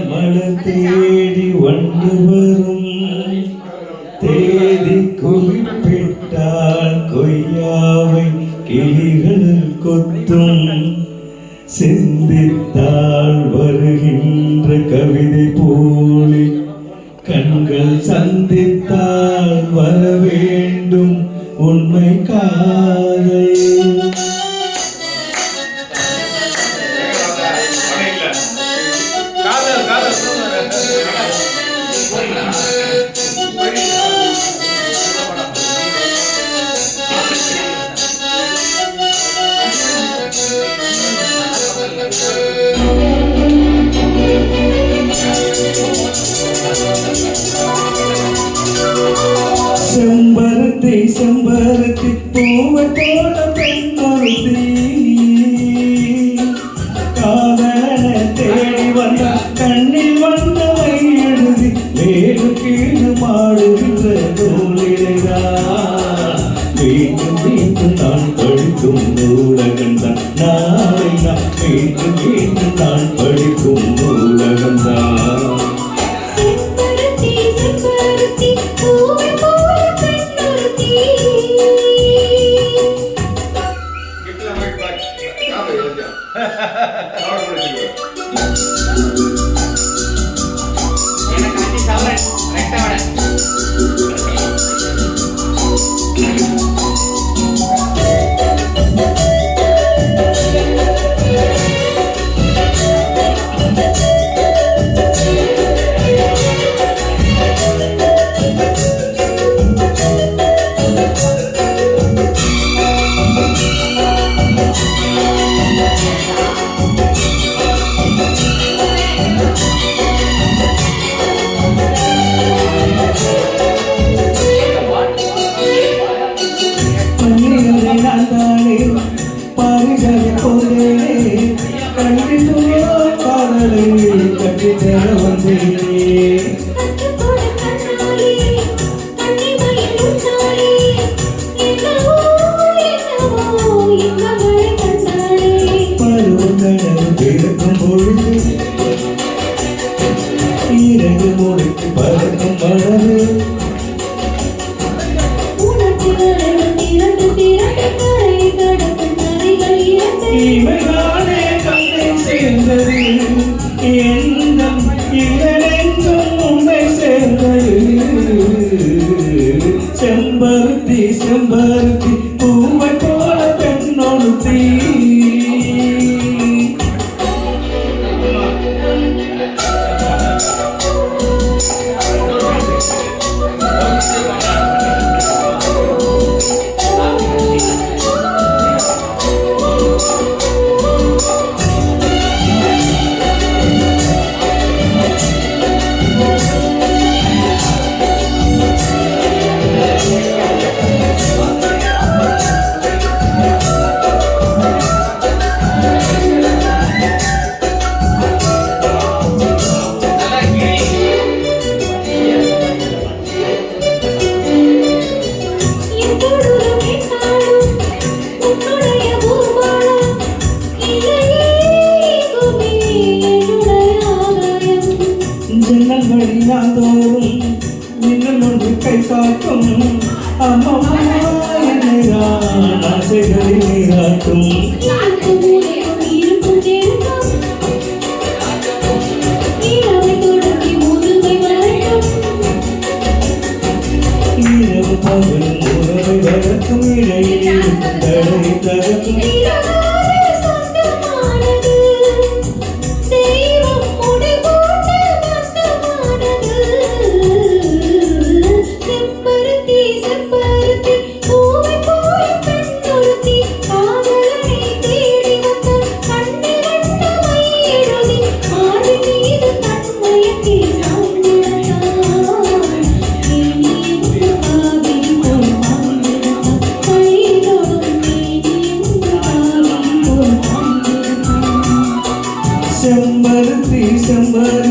மலர் தேடி வந்து வரும் தேதி குறிப்பிட்டால் கொய்யாவை கிளிகள் கொத்தும் சிந்தித்தால் வருகின்ற கவிதை போலி கண்கள் சந்தித்தால் வர வேண்டும் உண்மை காதல். செம்பருத்தி செம்பருத்தி பூவை போல பெண்மருத்தி காதலனை தேடி வந்த கண்ணில் வந்தவை எழுதி வேறு கீழ் மாடுகின்ற நூலிலைதான் மீண்டும் மீண்டும் நான் படிக்கும் நூலகந்தான் நாளை நான் மீண்டும் மீண்டும் நான் படிக்கும் நூலகந்தான். செம்பருத்தி செம்பருத்தி பூவை போல பெண்ணொருத்தி கை காக்கும் அம்மா என்னை ஆசைகளில் நீராட்டும் இரவு பகல் உறவை வளர்க்கும் இடையில் தடை தகக்கும் செம்பருத்தி செம்பருத்தி